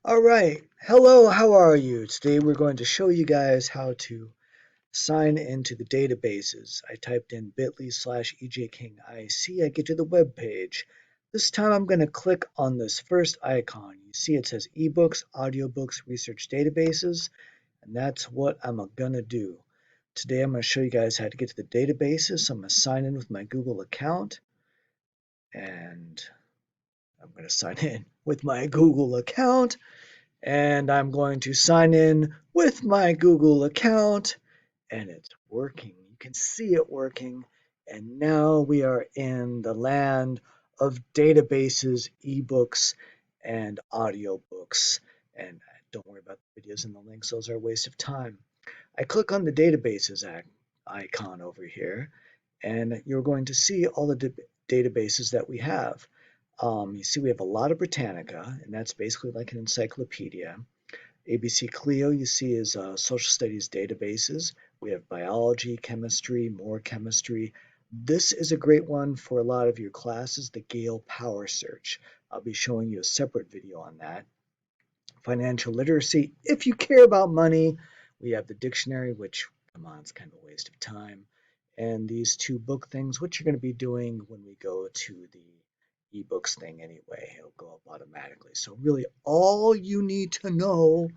All right. Hello, how are you? Today we're going to show you guys how to sign into the databases. I typed in bit.ly/ejkingic. I get to the web page. This time I'm going to click on this first icon. You see it says ebooks, audiobooks, research databases, and that's what I'm going to do. Today I'm going to show you guys how to get to the databases. So I'm going to sign in with my Google account, and I'm going to sign in with my Google account. And I'm going to sign in with my Google account, and it's working. You can see it working. And now we are in the land of databases, ebooks, and audiobooks. And don't worry about the videos and the links, those are a waste of time. I click on the databases icon over here, and you're going to see all the databases that we have. You see we have a lot of Britannica, and that's basically like an encyclopedia. ABC Clio, you see, is social studies databases. We have biology, chemistry, more chemistry. This is a great one for a lot of your classes, the Gale Power Search. I'll be showing you a separate video on that. Financial literacy, if you care about money, we have the dictionary, which, come on, it's kind of a waste of time. And these two book things, which you're going to be doing when we go to the ebooks thing anyway. It'll go up automatically. So really all you need to know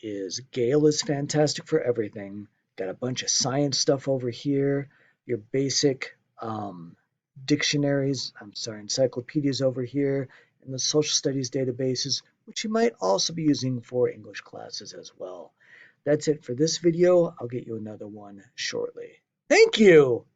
is Gale is fantastic for everything. Got a bunch of science stuff over here. Your basic dictionaries, encyclopedias over here, and the social studies databases, which you might also be using for English classes as well. That's it for this video. I'll get you another one shortly. Thank you!